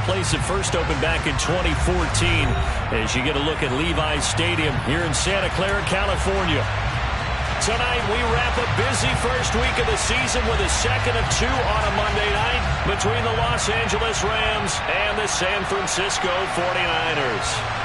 place that first opened back in 2014 as you get a look at Levi's Stadium here in Santa Clara, California. Tonight, we wrap a busy first week of the season with a second of two on a Monday night between the Los Angeles Rams and the San Francisco 49ers.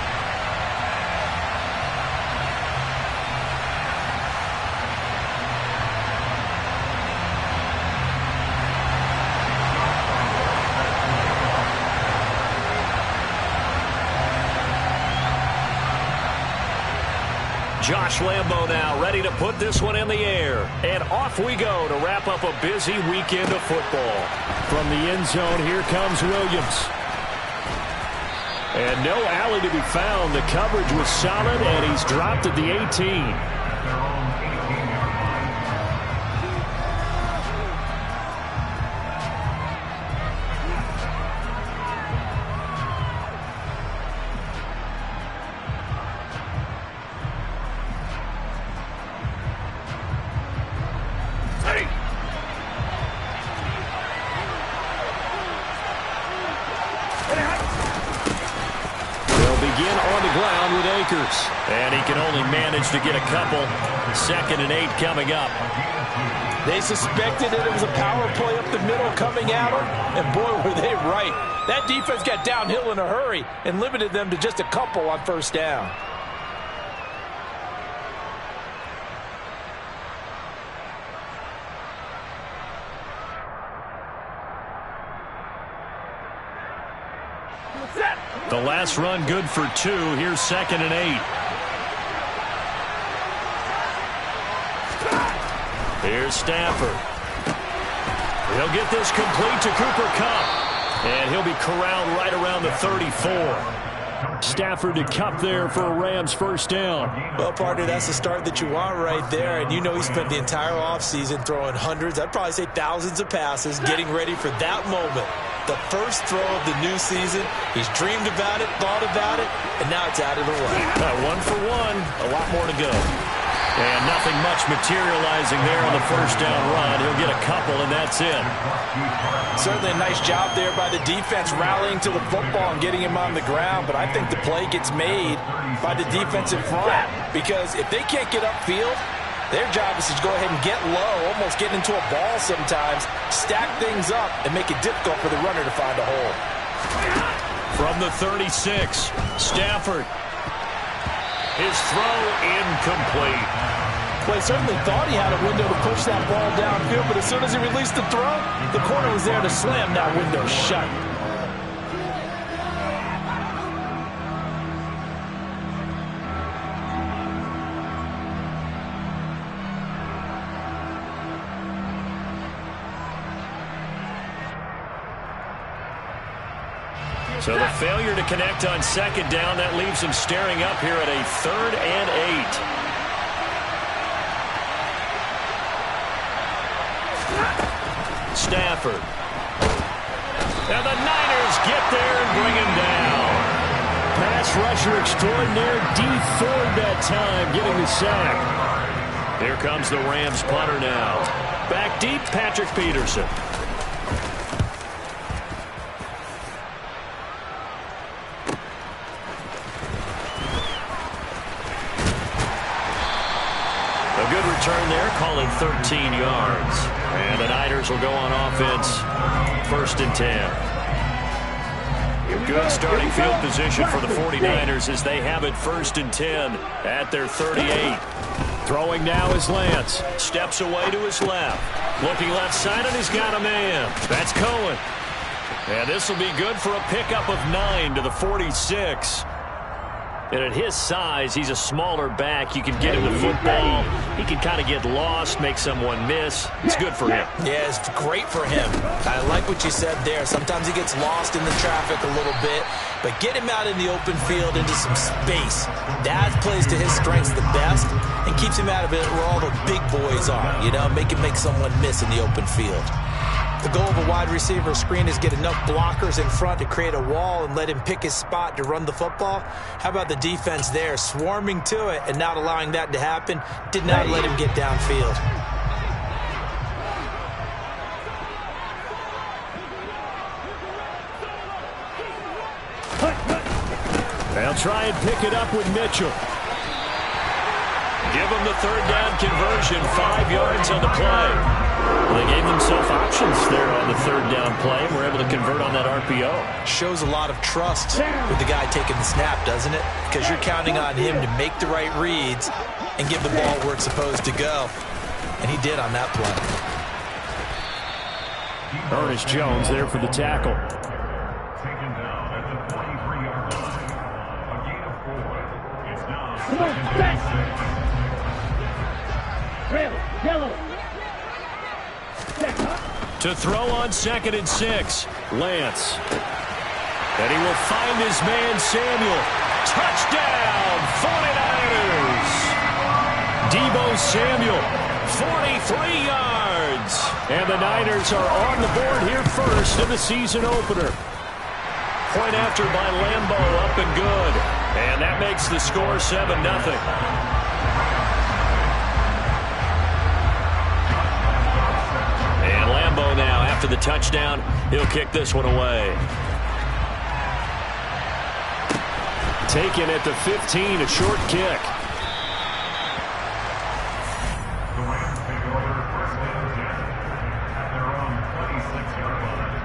Josh Lambo now ready to put this one in the air. And off we go to wrap up a busy weekend of football. From the end zone, here comes Williams. And no alley to be found. The coverage was solid, and he's dropped at the 18. And he can only manage to get a couple. 2nd and 8 coming up. They suspected that it was a power play up the middle coming at them, and boy, were they right. That defense got downhill in a hurry and limited them to just a couple on first down. The last run good for 2. Here's 2nd and 8. Here's Stafford. He'll get this complete to Cooper Kupp. And he'll be corralled right around the 34. Stafford to Kupp there for a Rams first down. Well, partner, that's the start that you want right there. And you know he spent the entire offseason throwing hundreds, I'd probably say thousands of passes, getting ready for that moment. The first throw of the new season. He's dreamed about it, thought about it, and now it's out of the way. 1 for 1. A lot more to go. And nothing much materializing there on the first down run. He'll get a couple, and that's it. Certainly a nice job there by the defense rallying to the football and getting him on the ground. But I think the play gets made by the defensive front. Because if they can't get upfield, their job is to go ahead and get low, almost get into a ball sometimes, stack things up, and make it difficult for the runner to find a hole. From the 36, Stafford. His throw incomplete. Well, he certainly thought he had a window to push that ball downfield, but as soon as he released the throw, the corner was there to slam that window shut. So the failure to connect on 2nd down, that leaves him staring up here at a 3rd and 8. Stafford. And the Niners get there and bring him down. Pass rusher extraordinaire, Dee Ford that time, getting the sack. Here comes the Rams punter now. Back deep, Patrick Peterson. Return there, calling 13 yards. And the Niners will go on offense. 1st and 10. Good starting field position for the 49ers as they have it 1st and 10 at their 38. Throwing now is Lance. Steps away to his left. Looking left side, and he's got a man. That's Cohen. And this will be good for a pickup of 9 to the 46. And at his size, he's a smaller back. You can get him the football. He can kind of get lost, make someone miss. It's good for him. Yeah, it's great for him. I like what you said there. Sometimes he gets lost in the traffic a little bit, but get him out in the open field into some space. That plays to his strengths the best and keeps him out of it where all the big boys are. You know, make someone miss in the open field. The goal of a wide receiver screen is get enough blockers in front to create a wall and let him pick his spot to run the football. How about the defense there, swarming to it and not allowing that to happen? Did not let him get downfield. They'll try and pick it up with Mitchell. Give them the third down conversion, 5 yards on the play. Well, they gave themselves options there on the third down play, and were able to convert on that RPO. Shows a lot of trust with the guy taking the snap, doesn't it? Because you're counting on him to make the right reads and give the ball where it's supposed to go. And he did on that play. Ernest Jones there for the tackle. Taken down at the 23-yard line. A gain of 4. It's now second and 6. To throw on 2nd and 6. Lance. And he will find his man Samuel. Touchdown, 49ers. Deebo Samuel, 43 yards. And the Niners are on the board here first in the season opener. Point after by Lambo, up and good. And that makes the score 7-0. And Lambo now, after the touchdown, he'll kick this one away. Taken at the 15, a short kick. The Rams take over first and 10 at their own 26-yard line.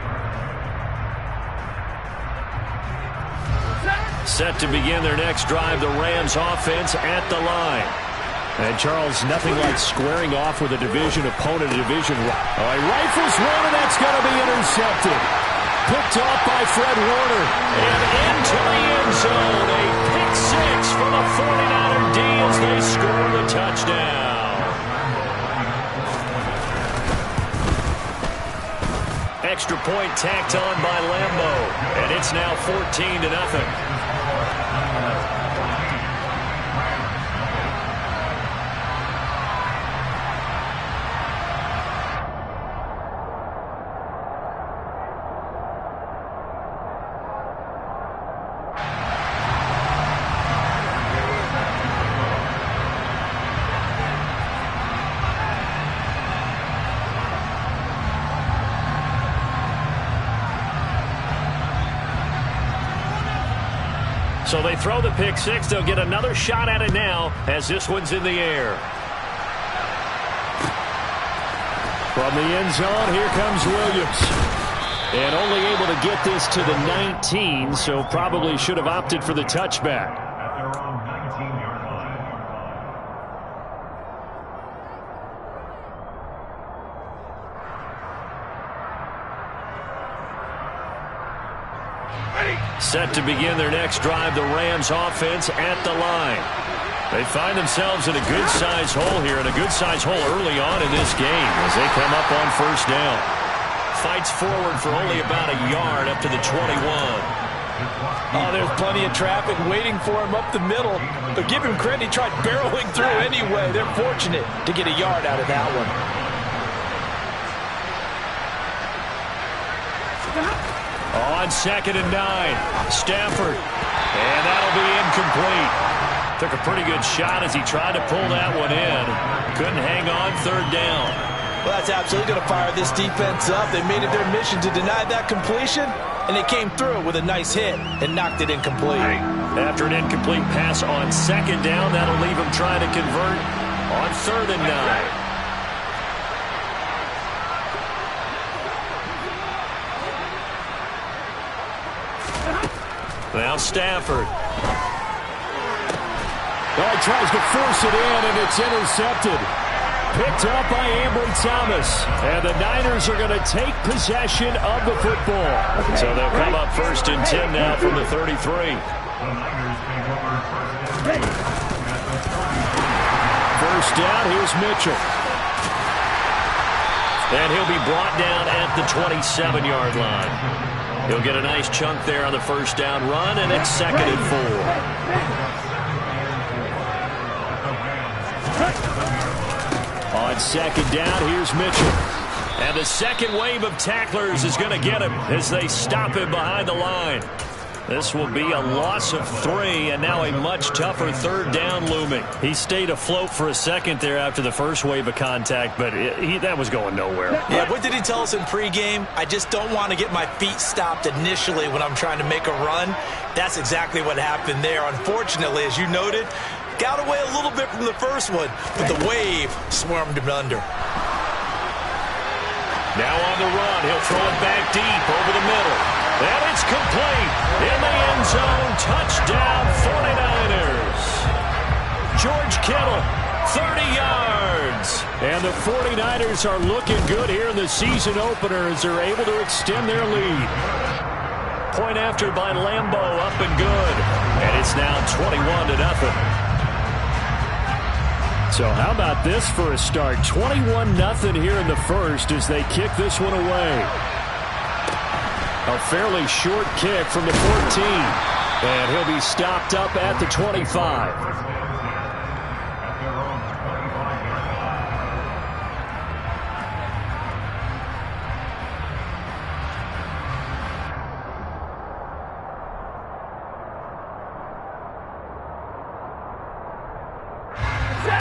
Set to begin their next drive, the Rams offense at the line. And Charles, nothing like squaring off with a division opponent, a division. Oh, he rifles one, and that's going to be intercepted. Picked off by Fred Warner. And into the end zone. A pick six for the 49er D as they score the touchdown. Extra point tacked on by Lambo. And it's now 14-0. So they throw the pick six. They'll get another shot at it now as this one's in the air. From the end zone, here comes Williams. And only able to get this to the 19, so probably should have opted for the touchback. At their own 19-yard line. Set to begin their next drive, the Rams offense at the line. They find themselves in a good-sized hole here, and a good-sized hole early on in this game as they come up on first down. Fights forward for only about a yard up to the 21. Oh, there's plenty of traffic waiting for him up the middle. But give him credit, he tried barreling through anyway. They're fortunate to get a yard out of that one. On 2nd and 9, Stafford. And that'll be incomplete. Took a pretty good shot as he tried to pull that one in. Couldn't hang on, third down. Well, that's absolutely going to fire this defense up. They made it their mission to deny that completion, and they came through with a nice hit and knocked it incomplete. After an incomplete pass on 2nd down, that'll leave him trying to convert on 3rd and 9. Now Stafford. Well, he tries to force it in, and it's intercepted. Picked up by Ambry Thomas. And the Niners are going to take possession of the football. So they'll come up 1st and 10 now from the 33. The Niners take over first and 10 at the 30. First down, here's Mitchell. And he'll be brought down at the 27-yard line. He'll get a nice chunk there on the first down run, and it's 2nd and 4. On 2nd down, here's Mitchell. And the second wave of tacklers is going to get him as they stop him behind the line. This will be a loss of 3, and now a much tougher third down looming. He stayed afloat for a second there after the first wave of contact, but that was going nowhere. Yeah, what did he tell us in pregame? I just don't want to get my feet stopped initially when I'm trying to make a run. That's exactly what happened there. Unfortunately, as you noted, got away a little bit from the first one, but the wave swarmed him under. Now on the run, he'll throw it back deep over the middle. And it's complete. In the end zone, touchdown 49ers. George Kittle, 30 yards. And the 49ers are looking good here in the season opener as they're able to extend their lead. Point after by Lambo, up and good. And it's now 21-0. So how about this for a start? 21-0 here in the first as they kick this one away. A fairly short kick from the 14. And he'll be stopped up at the 25.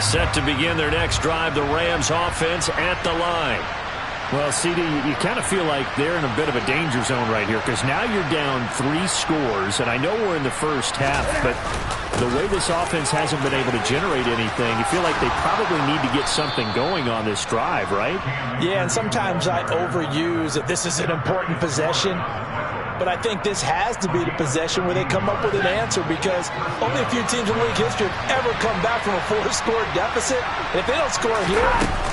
Set to begin their next drive, the Rams offense at the line. Well, CD, you kind of feel like they're in a bit of a danger zone right here because now you're down 3 scores, and I know we're in the first half, but the way this offense hasn't been able to generate anything, you feel like they probably need to get something going on this drive, right? Yeah, and sometimes I overuse that this is an important possession. But I think this has to be the possession where they come up with an answer because only a few teams in league history have ever come back from a 4-score deficit. And if they don't score here,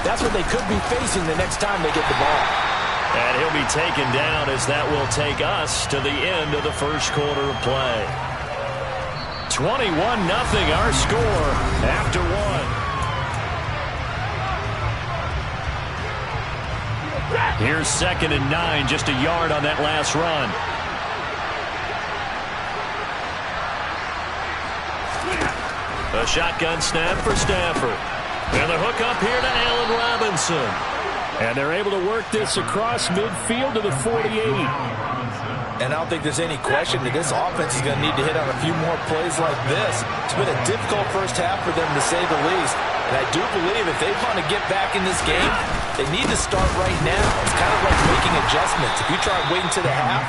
that's what they could be facing the next time they get the ball. And he'll be taken down as that will take us to the end of the first quarter of play. 21-0 our score after 1. Here's 2nd and 9, just a yard on that last run. A shotgun snap for Stafford. And the hook up here to Allen Robinson. And they're able to work this across midfield to the 48. And I don't think there's any question that this offense is going to need to hit on a few more plays like this. It's been a difficult first half for them, to say the least. And I do believe if they want to get back in this game, they need to start right now. It's kind of like making adjustments. If you try waiting to the half,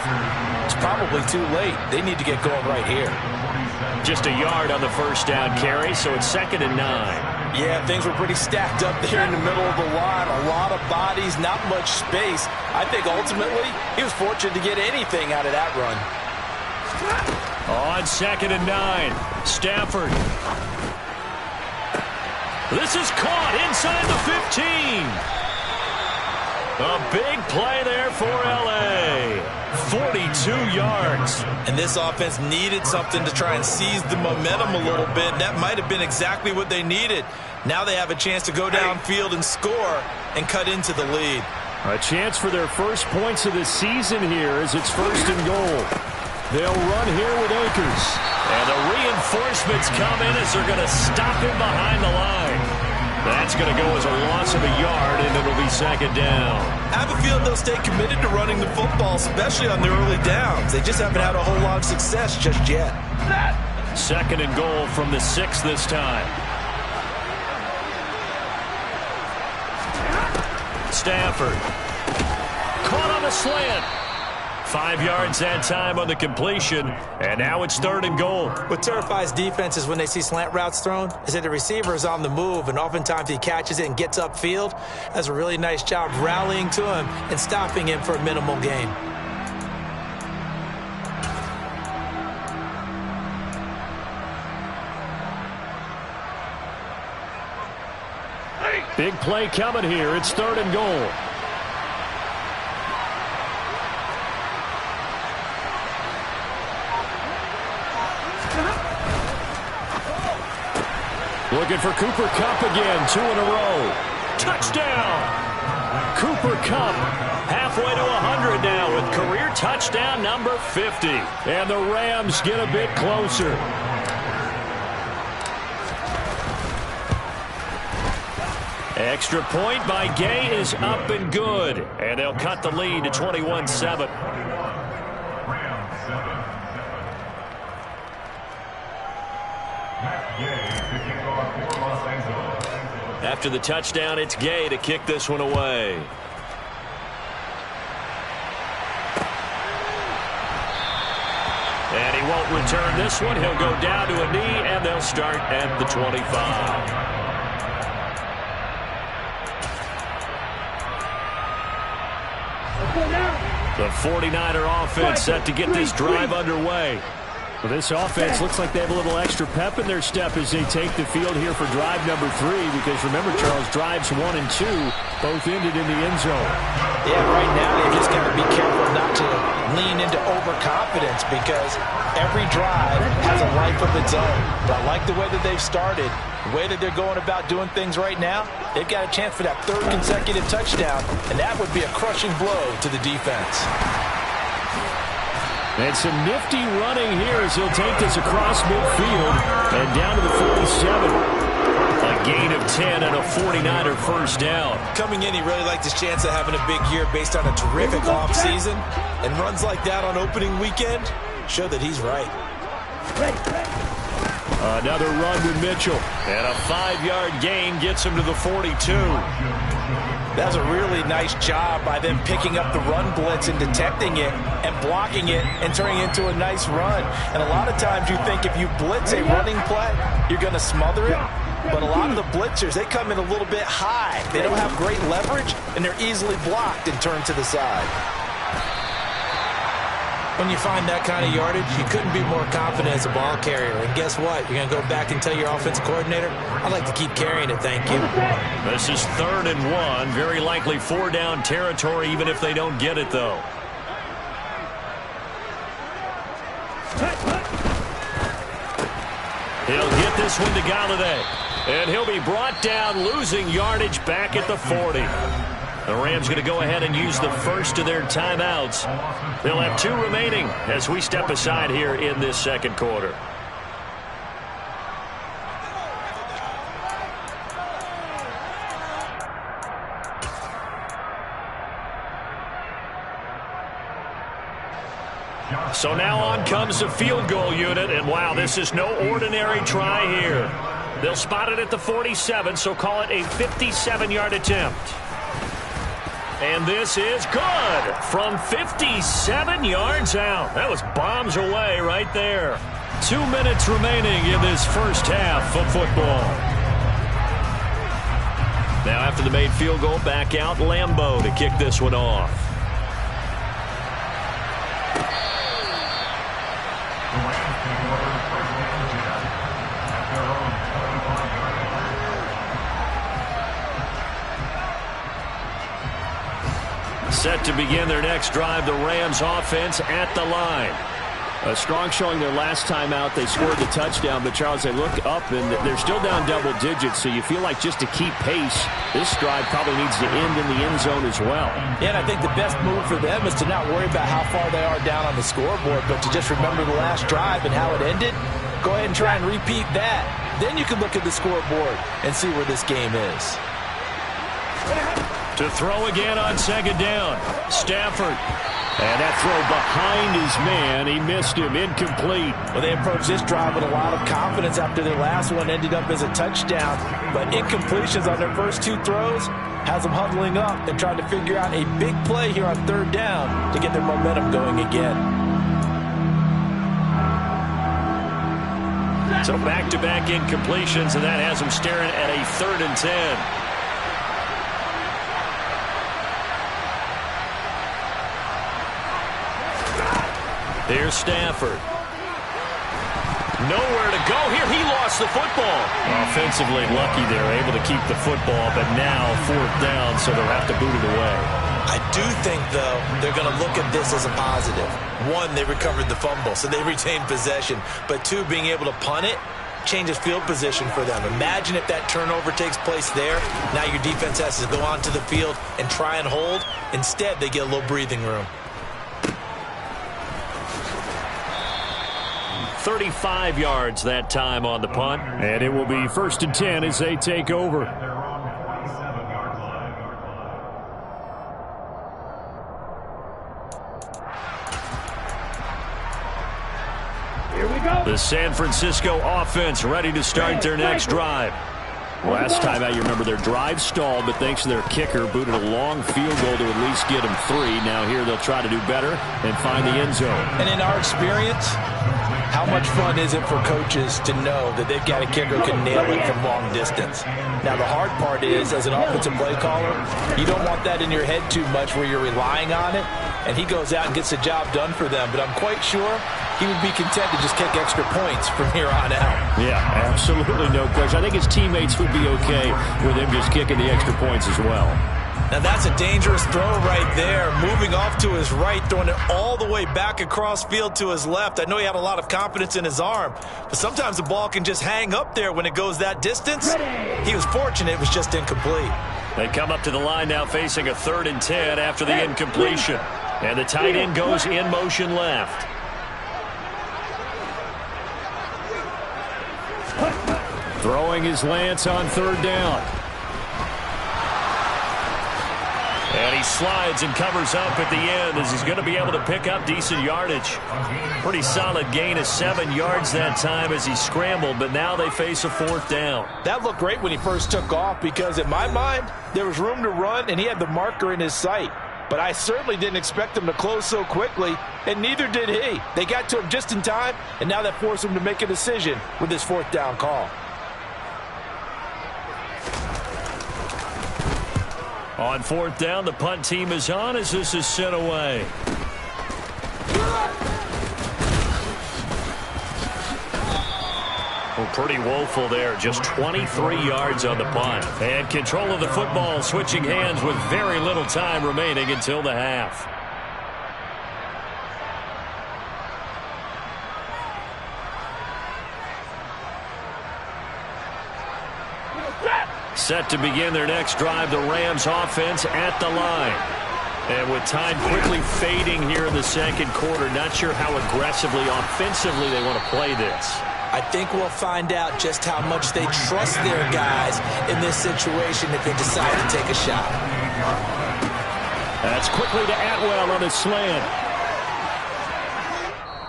it's probably too late. They need to get going right here. Just a yard on the first down carry, so it's 2nd and 9. Yeah, things were pretty stacked up there in the middle of the line. A lot of bodies, not much space. I think ultimately he was fortunate to get anything out of that run. On 2nd and 9, Stafford. This is caught inside the 15. A big play there for L.A. 42 yards. And this offense needed something to try and seize the momentum a little bit. That might have been exactly what they needed. Now they have a chance to go downfield and score and cut into the lead. A chance for their first points of the season here as it's 1st and goal. They'll run here with Akers. And the reinforcements come in as they're going to stop him behind the line. That's going to go as a loss of a yard, and it'll be 2nd down. I have a feeling they'll stay committed to running the football, especially on the early downs. They just haven't had a whole lot of success just yet. 2nd and goal from the 6 this time. Stafford. Caught on the slant. 5 yards that time on the completion, and now it's 3rd and goal. What terrifies defenses when they see slant routes thrown is that the receiver is on the move, and oftentimes he catches it and gets upfield. Does a really nice job rallying to him and stopping him for a minimal gain. Big play coming here. It's 3rd and goal. Looking for Cooper Kupp again, 2 in a row. Touchdown! Cooper Kupp halfway to 100 now with career touchdown number 50. And the Rams get a bit closer. Extra point by Gay is up and good. And they'll cut the lead to 21-7. Matt Gay to kick off for Los Angeles. After the touchdown, it's Gay to kick this one away. And he won't return this one. He'll go down to a knee, and they'll start at the 25. The 49er offense set to get this drive underway. Well, this offense looks like they have a little extra pep in their step as they take the field here for drive number 3. Because remember, Charles, drives 1 and 2 both ended in the end zone. Yeah, right now they just got to be careful not to lean into overconfidence because every drive has a life of its own. But I like the way that they've started, the way that they're going about doing things right now. They've got a chance for that 3rd consecutive touchdown, and that would be a crushing blow to the defense. And some nifty running here as he'll take this across midfield and down to the 47. A gain of 10 and a 49er first down. Coming in, he really liked his chance of having a big year based on a terrific offseason. And runs like that on opening weekend show that he's right. Another run with Mitchell. And a 5-yard gain gets him to the 42. That's a really nice job by them picking up the run blitz and detecting it and blocking it and turning it into a nice run. And a lot of times you think if you blitz a running play, you're going to smother it. But a lot of the blitzers, they come in a little bit high. They don't have great leverage, and they're easily blocked and turned to the side. When you find that kind of yardage, you couldn't be more confident as a ball carrier. And guess what? You're going to go back and tell your offensive coordinator, I'd like to keep carrying it, thank you. This is 3rd and 1. Very likely 4-down territory, even if they don't get it, though. He'll get this one to Galladay. And he'll be brought down, losing yardage back at the 40. The Rams going to go ahead and use the first of their timeouts. They'll have 2 remaining as we step aside here in this second quarter. So now on comes the field goal unit, and wow, this is no ordinary try here. They'll spot it at the 47, so call it a 57-yard attempt. And this is good from 57 yards out. That was bombs away right there. 2 minutes remaining in this first half of football. Now after the made field goal, back out Lambeau to kick this one off. Set to begin their next drive, the Rams offense at the line. A strong showing their last time out. They scored the touchdown, but Charles, they look up and they're still down double digits, so you feel like just to keep pace, this drive probably needs to end in the end zone as well. Yeah, and I think the best move for them is to not worry about how far they are down on the scoreboard, but to just remember the last drive and how it ended. Go ahead and try and repeat that. Then you can look at the scoreboard and see where this game is. To throw again on 2nd down. Stafford. And that throw behind his man. He missed him. Incomplete. Well, they approached this drive with a lot of confidence after their last one ended up as a touchdown. But incompletions on their first 2 throws has them huddling up and trying to figure out a big play here on 3rd down to get their momentum going again. So back-to-back incompletions, and that has them staring at a 3rd and 10. Here's Stafford. Nowhere to go here. He lost the football. Offensively lucky they're able to keep the football, but now 4th down, so they'll have to boot it away. I do think, though, they're going to look at this as a positive. 1, they recovered the fumble, so they retained possession. But 2, being able to punt it changes field position for them. Imagine if that turnover takes place there. Now your defense has to go onto the field and try and hold. Instead, they get a little breathing room. 35 yards that time on the punt. And it will be 1st and 10 as they take over. Here we The San Francisco offense ready to start their next drive. Last time out, you remember their drive stalled, but thanks to their kicker, booted a long field goal to at least get them 3. Now here they'll try to do better and find the end zone. And in our experience, how much fun is it for coaches to know that they've got a kicker who can nail it from long distance? Now, the hard part is, as an offensive play caller, you don't want that in your head too much where you're relying on it, and he goes out and gets the job done for them. But I'm quite sure he would be content to just kick extra points from here on out. Yeah, absolutely no question. I think his teammates would be okay with him just kicking the extra points as well. Now that's a dangerous throw right there. Moving off to his right, throwing it all the way back across field to his left. I know he had a lot of confidence in his arm, but sometimes the ball can just hang up there when it goes that distance. He was fortunate it was just incomplete. They come up to the line now facing a 3rd and 10 after the incompletion. And the tight end goes in motion left. Throwing is Lance on 3rd down. And he slides and covers up at the end as he's going to be able to pick up decent yardage. Pretty solid gain of 7 yards that time as he scrambled, but now they face a 4th down. That looked great when he first took off because in my mind, there was room to run and he had the marker in his sight. But I certainly didn't expect him to close so quickly, and neither did he. They got to him just in time, and now that forced him to make a decision with his 4th down call. On 4th down, the punt team is on as this is sent away. Well, pretty woeful there. Just 23 yards on the punt. And control of the football switching hands with very little time remaining until the half. Set to begin their next drive, the Rams offense at the line. And with time quickly fading here in the 2nd quarter, not sure how aggressively, offensively they want to play this. I think we'll find out just how much they trust their guys in this situation if they decide to take a shot. That's quickly to Atwell on a slant.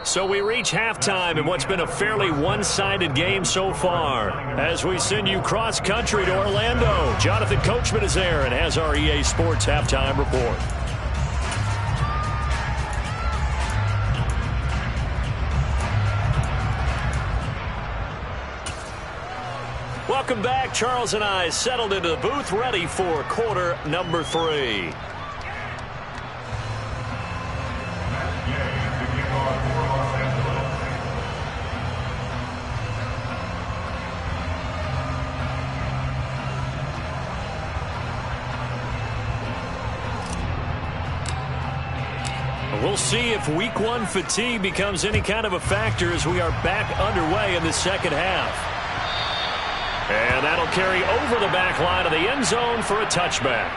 So we reach halftime in what's been a fairly one-sided game so far. As we send you cross-country to Orlando, Jonathan Coachman is there and has our EA Sports halftime report. Welcome back. Charles and I settled into the booth, ready for quarter number 3. We'll see if week 1 fatigue becomes any kind of a factor as we are back underway in the 2nd half. And that'll carry over the back line of the end zone for a touchback.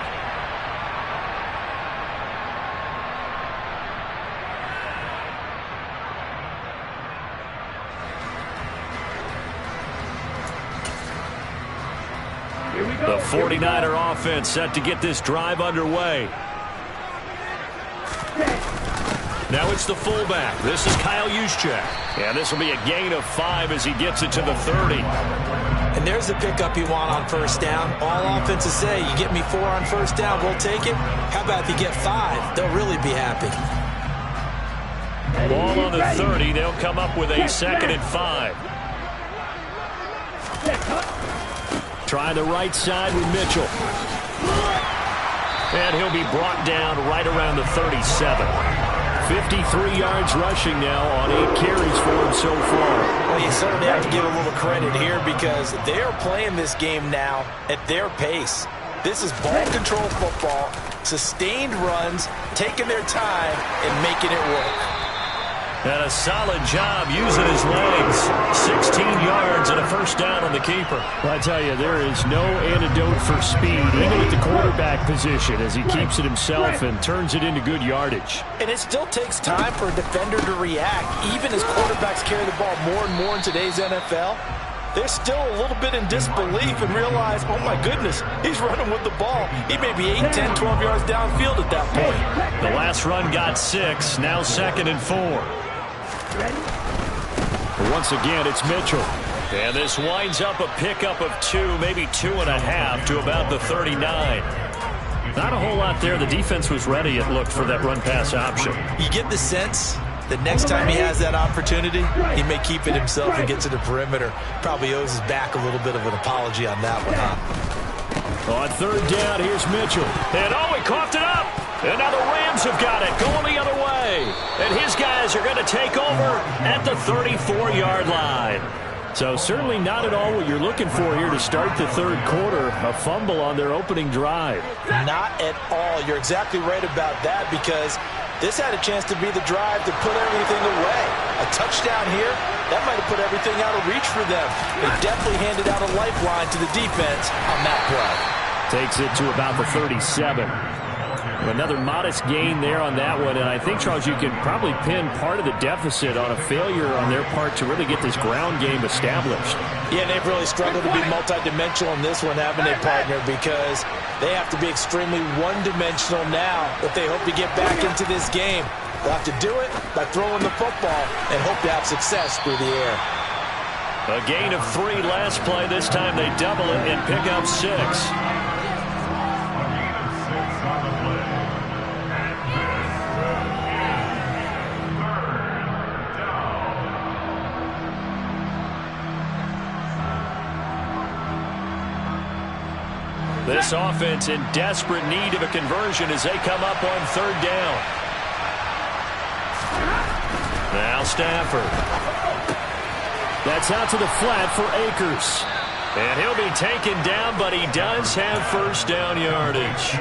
The 49er offense set to get this drive underway. Now it's the fullback. This is Kyle Juszczyk. And this will be a gain of 5 as he gets it to the 30. And there's the pickup you want on 1st down. All offenses say, you get me 4 on 1st down, we'll take it. How about if you get 5? They'll really be happy. Ball on the 30. They'll come up with a 2nd and 5. Try the right side with Mitchell. And he'll be brought down right around the 37. 53 yards rushing now on 8 carries for him so far. Well, you certainly have to give a little credit here because they are playing this game now at their pace. This is ball control football, sustained runs, taking their time and making it work. And a solid job using his legs. 16 yards and a 1st down on the keeper. Well, I tell you, there is no antidote for speed, even at the quarterback position, as he keeps it himself and turns it into good yardage. And it still takes time for a defender to react, even as quarterbacks carry the ball more and more in today's NFL. They're still a little bit in disbelief and realize, oh my goodness, he's running with the ball. He may be 8, 10, 12 yards downfield at that point. The last run got 6, now 2nd and 4. Once again, it's Mitchell. And this winds up a pickup of 2, maybe 2.5 to about the 39. Not a whole lot there. The defense was ready, it looked, for that run-pass option. You get the sense that next time he has that opportunity, he may keep it himself and get to the perimeter. Probably owes his back a little bit of an apology on that one, huh? On third down, here's Mitchell. And he coughed it up. And now the Rams have got it, going the other way. And his guys are going to take over at the 34-yard line. So certainly not at all what you're looking for here to start the third quarter. A fumble on their opening drive. Not at all. You're exactly right about that, because this had a chance to be the drive to put everything away. A touchdown here, that might have put everything out of reach for them. They definitely handed out a lifeline to the defense on that play. Takes it to about the 37. Another modest gain there on that one, and I think, Charles, you can probably pin part of the deficit on a failure on their part to really get this ground game established. Yeah, they've really struggled to be multidimensional in this one, haven't they, partner? Because they have to be extremely one-dimensional now if they hope to get back into this game. They'll have to do it by throwing the football and hope to have success through the air. A gain of 3 last play. This time they double it and pick up 6. This offense in desperate need of a conversion as they come up on third down. Now Stafford. That's out to the flat for Akers. And he'll be taken down, but he does have first down yardage.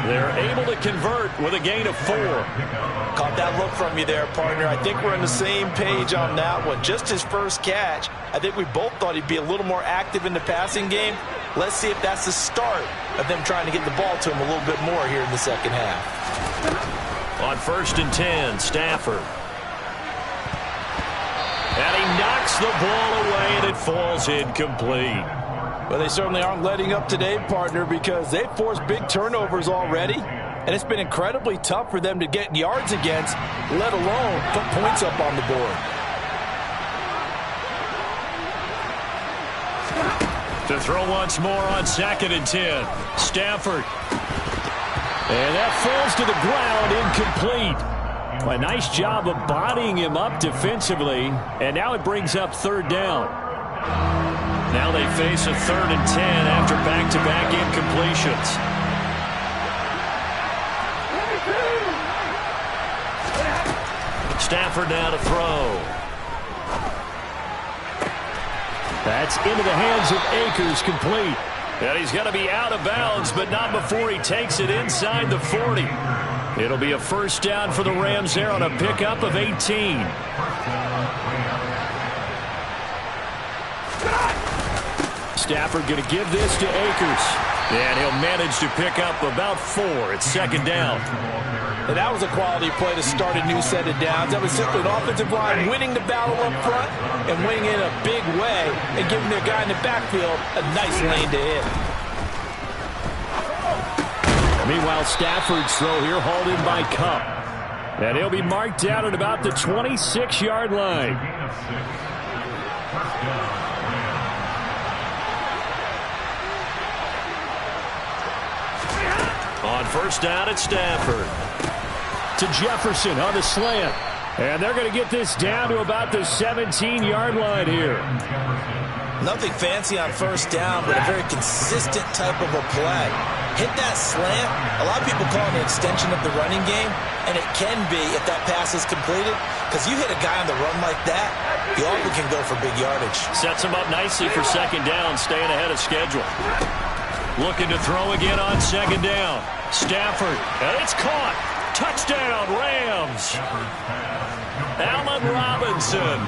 They're able to convert with a gain of 4. Caught that look from you there, partner. I think we're on the same page on that one. Just his first catch. I think we both thought he'd be a little more active in the passing game. Let's see if that's the start of them trying to get the ball to him a little bit more here in the second half. On first and 10, Stafford. And he knocks the ball away, and it falls incomplete. Well, they certainly aren't letting up today, partner, because they've forced big turnovers already. And it's been incredibly tough for them to get yards against, let alone put points up on the board. To throw once more on second and 10. Stafford. And that falls to the ground, incomplete. A nice job of bodying him up defensively. And now it brings up third down. Now they face a third and 10 after back-to-back incompletions. Stafford now to throw. That's into the hands of Akers, complete. And he's going to be out of bounds, but not before he takes it inside the 40. It'll be a first down for the Rams there on a pickup of 18. Stafford going to give this to Akers. And he'll manage to pick up about 4. It's second down. And that was a quality play to start a new set of downs. That was simply an offensive line winning the battle up front and winning in a big way and giving their guy in the backfield a nice lane to hit. Meanwhile, Stafford's throw here hauled in by Kupp. And he'll be marked down at about the 26-yard line. On first down at Stafford. To Jefferson on the slant. And they're going to get this down to about the 17-yard line here. Nothing fancy on first down, but a very consistent type of a play. Hit that slant. A lot of people call it an extension of the running game, and it can be if that pass is completed, because you hit a guy on the run like that, you often can go for big yardage. Sets him up nicely for second down, staying ahead of schedule. Looking to throw again on second down. Stafford, and it's caught. Touchdown, Rams. Allen Robinson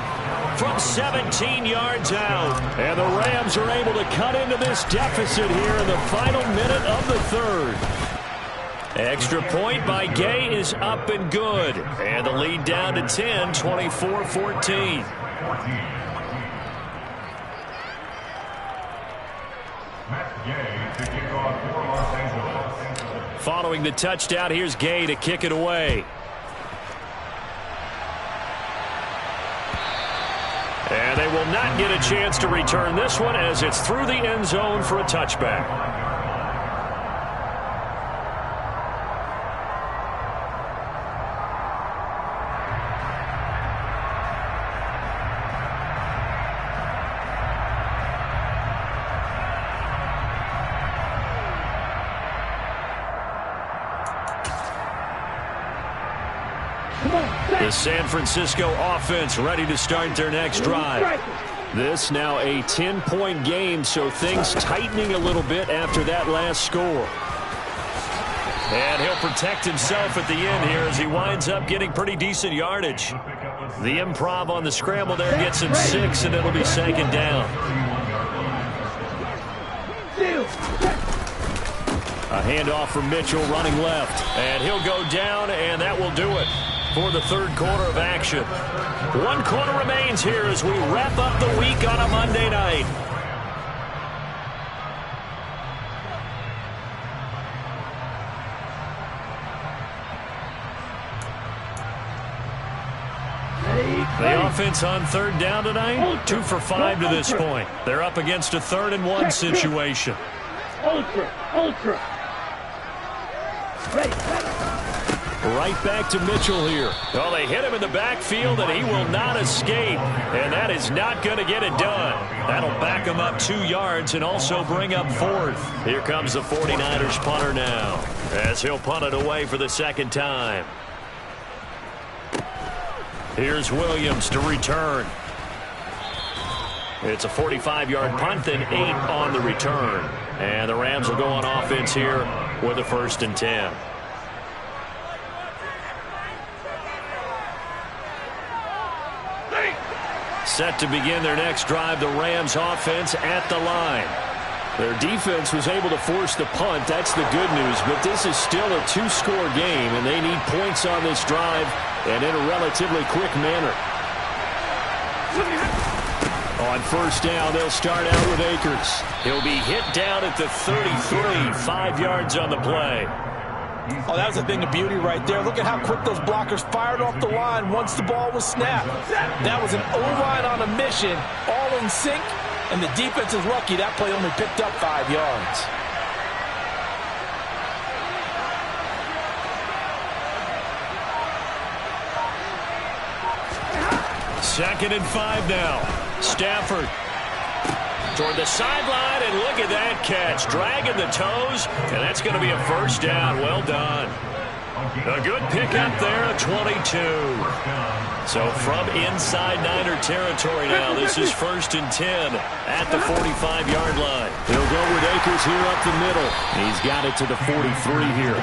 from 17 yards out. And the Rams are able to cut into this deficit here in the final minute of the third. Extra point by Gay is up and good. And the lead down to 10, 24-14. Following the touchdown, here's Gay to kick it away. will not get a chance to return this one as it's through the end zone for a touchback. The San Francisco offense ready to start their next drive. This now a 10-point game, so things tightening a little bit after that last score. And he'll protect himself at the end here as he winds up getting pretty decent yardage. The improv on the scramble there gets him 6, and it'll be second down. A handoff from Mitchell running left, and he'll go down, and that will do it for the third quarter of action. 1 quarter remains here as we wrap up the week on a Monday night. The offense on third down tonight, 2 for 5 to this point. They're up against a 3rd and 1 situation. Ultra. Right back to Mitchell here. Well, they hit him in the backfield, and he will not escape. And that is not going to get it done. That'll back him up 2 yards and also bring up 4th. Here comes the 49ers punter now, as he'll punt it away for the second time. Here's Williams to return. It's a 45-yard punt, then 8 on the return. And the Rams will go on offense here with a 1st and 10. Set to begin their next drive, the Rams offense at the line. Their defense was able to force the punt. That's the good news, but this is still a 2-score game, and they need points on this drive and in a relatively quick manner. On 1st down, they'll start out with Akers. He'll be hit down at the 33, 5 yards on the play. Oh, that was a thing of beauty right there. Look at how quick those blockers fired off the line once the ball was snapped. That was an O-line on a mission, all in sync, and the defense is lucky that play only picked up 5 yards. Second and 5 now. Stafford toward the sideline, and look at that catch. Dragging the toes, and that's going to be a 1st down. Well done. A good pickup there, a 22. So from inside Niner territory now, this is 1st and 10 at the 45-yard line. He'll go with Akers here up the middle. He's got it to the 43 here.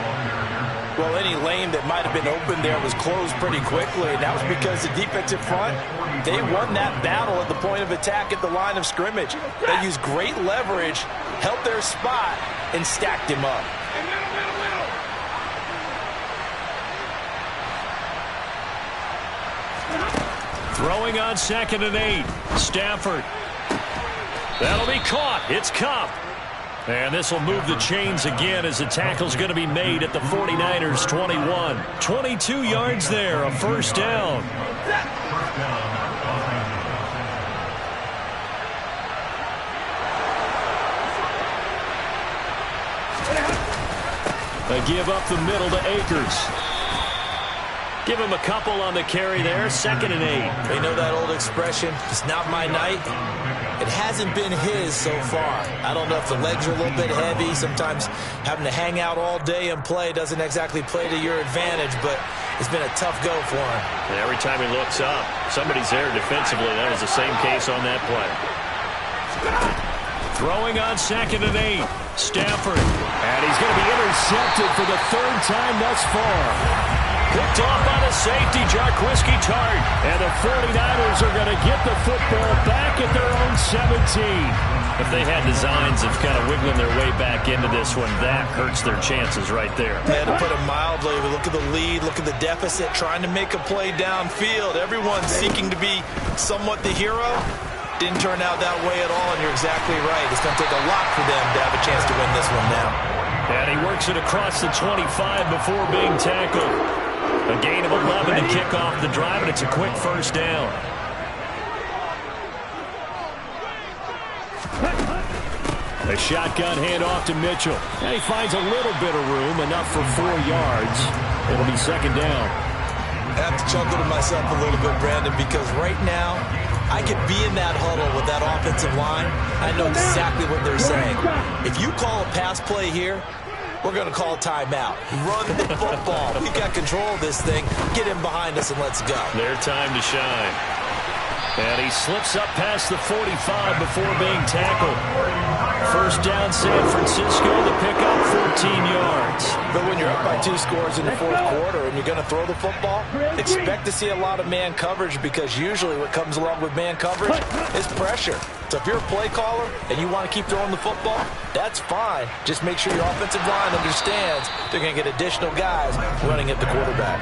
Well, any lane that might have been open there was closed pretty quickly, and that was because the defensive front, they won that battle at the point of attack at the line of scrimmage. They used great leverage, held their spot, and stacked him up. Throwing on 2nd and 8. Stafford. That'll be caught. It's Kupp. And this will move the chains again as the tackle's going to be made at the 49ers 21. 22 yards there, a 1st down. They give up the middle to Akers. Give him a couple on the carry there, 2nd and 8. You know that old expression, it's not my night? It hasn't been his so far. I don't know if the legs are a little bit heavy. Sometimes having to hang out all day and play doesn't exactly play to your advantage, but it's been a tough go for him. And every time he looks up, somebody's there defensively. That was the same case on that play. Throwing on 2nd and 8. Stafford. And he's going to be intercepted for the 3rd time thus far. Picked off by the safety, Jarquiski Tartt. And the 49ers are going to get the football back at their own 17. If they had designs of kind of wiggling their way back into this one, that hurts their chances right there. Yeah, to put it mildly, look at the lead, look at the deficit, trying to make a play downfield. Everyone seeking to be somewhat the hero. Didn't turn out that way at all, and you're exactly right. It's going to take a lot for them to have a chance to win this one now. And he works it across the 25 before being tackled. A gain of 11 to kick off the drive, and it's a quick 1st down. A shotgun handoff to Mitchell. And he finds a little bit of room, enough for 4 yards. It'll be second down. I have to chuckle to myself a little bit, Brandon, because right now I could be in that huddle with that offensive line. I know exactly what they're saying. If you call a pass play here, we're going to call a timeout. Run the football. We got control of this thing. Get him behind us and let's go. Their time to shine. And he slips up past the 45 before being tackled. First down, San Francisco. The pickup, 14 yards. But when you're up by 2 scores in the fourth quarter and you're going to throw the football, expect to see a lot of man coverage, because usually what comes along with man coverage is pressure. So if you're a play caller and you want to keep throwing the football, that's fine. Just make sure your offensive line understands they're going to get additional guys running at the quarterback.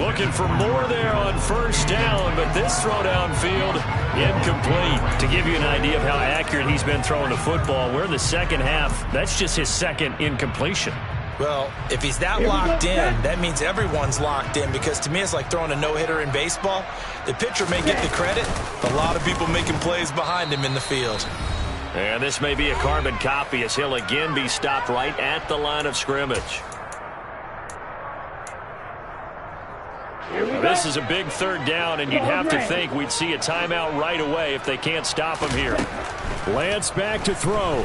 Looking for more there on first down, but this throw downfield incomplete. To give you an idea of how accurate he's been throwing the football, we're in the second half. That's just his second incompletion. Well, if he's that locked in, that means everyone's locked in, because to me it's like throwing a no-hitter in baseball. The pitcher may get the credit, but a lot of people making plays behind him in the field. And this may be a carbon copy, as he'll again be stopped right at the line of scrimmage. This is a big third down, and you'd have to think we'd see a timeout right away if they can't stop him here. Lance back to throw.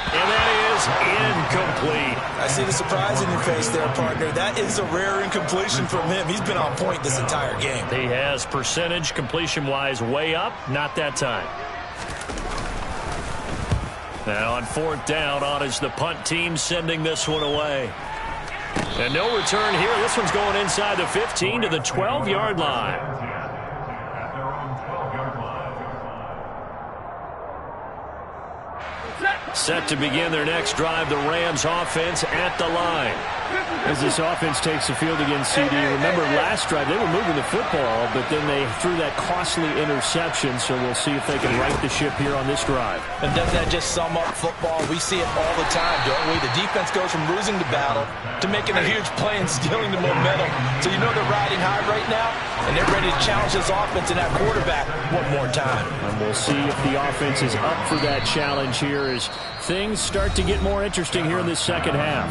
And that is incomplete. I see the surprise in your face there, partner. That is a rare incompletion from him. He's been on point this entire game. He has percentage completion-wise way up. Not that time. Now on fourth down, on is the punt team sending this one away. And no return here. This one's going inside the 15 to the 12-yard line. At their own 12-yard line. Set to begin their next drive, the Rams offense at the line. As this offense takes the field against CD, remember last drive they were moving the football, but then they threw that costly interception, so we'll see if they can right the ship here on this drive. And doesn't that just sum up football? We see it all the time, don't we? The defense goes from losing the battle to making a huge play and stealing the momentum. So you know they're riding high right now, and they're ready to challenge this offense and that quarterback one more time. And we'll see if the offense is up for that challenge here as things start to get more interesting here in this second half.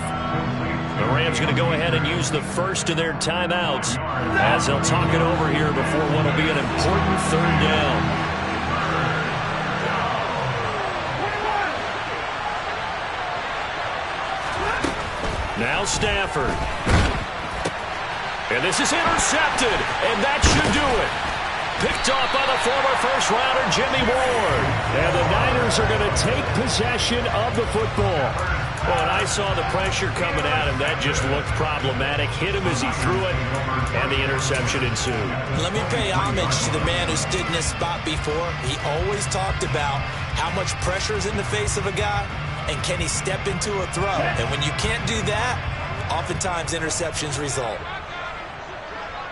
The Rams going to go ahead and use the first of their timeouts as they'll talk it over here before what will be an important third down. Now Stafford. And this is intercepted, and that should do it. Picked off by the former first-rounder Jimmy Ward. And the Niners are going to take possession of the football. Well, and I saw the pressure coming at him. That just looked problematic. Hit him as he threw it, and the interception ensued. Let me pay homage to the man who stood in this spot before. He always talked about how much pressure is in the face of a guy, and can he step into a throw. And when you can't do that, oftentimes interceptions result.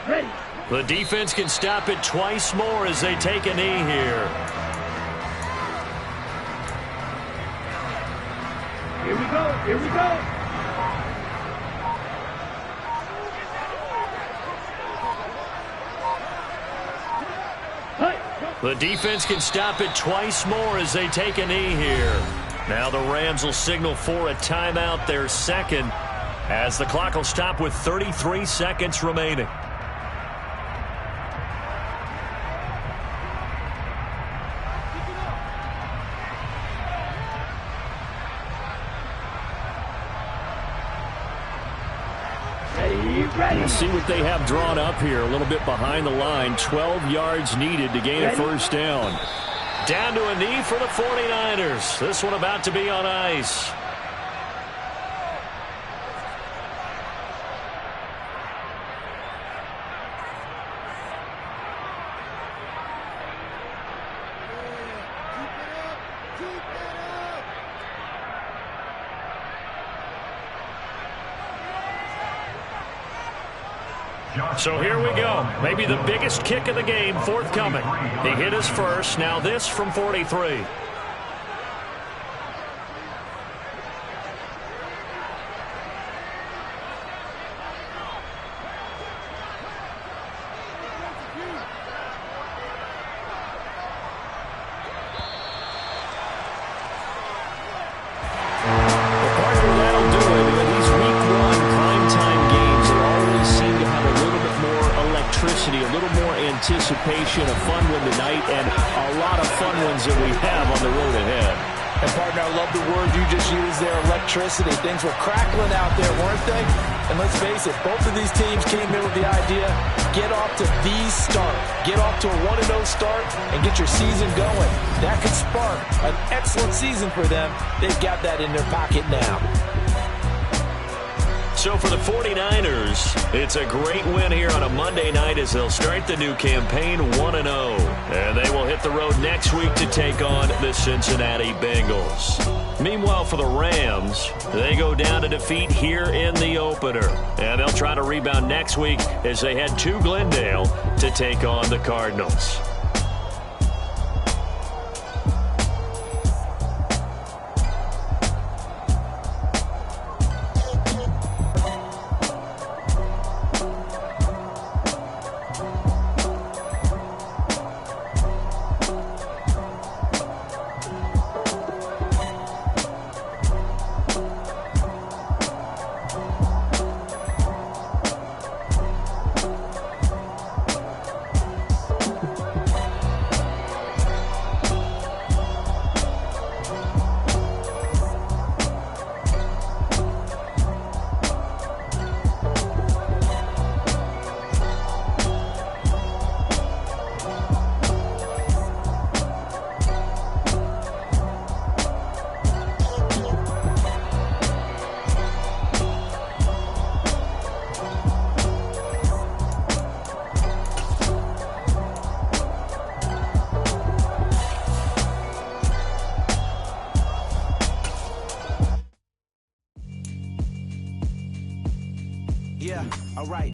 Ready. The defense can stop it twice more as they take a knee here. Here we go. Here we go. The defense can stop it twice more as they take a knee here. Now the Rams will signal for a timeout, their second, as the clock will stop with 33 seconds remaining. We'll see what they have drawn up here. A little bit behind the line. 12 yards needed to gain a first down. Down to a knee for the 49ers. This one about to be on ice. So here we go. Maybe the biggest kick of the game forthcoming. He hit his first. Now this from 43. a fun one tonight and a lot of fun ones that we have on the road ahead. And, partner, I love the word you just used there, electricity. Things were crackling out there, weren't they? And let's face it, both of these teams came in with the idea, get off to the start. Get off to a 1-0 start and get your season going. That could spark an excellent season for them. They've got that in their pocket now. So for the 49ers, it's a great win here on a Monday night as they'll start the new campaign 1-0. And they will hit the road next week to take on the Cincinnati Bengals. Meanwhile, for the Rams, they go down to defeat here in the opener. And they'll try to rebound next week as they head to Glendale to take on the Cardinals.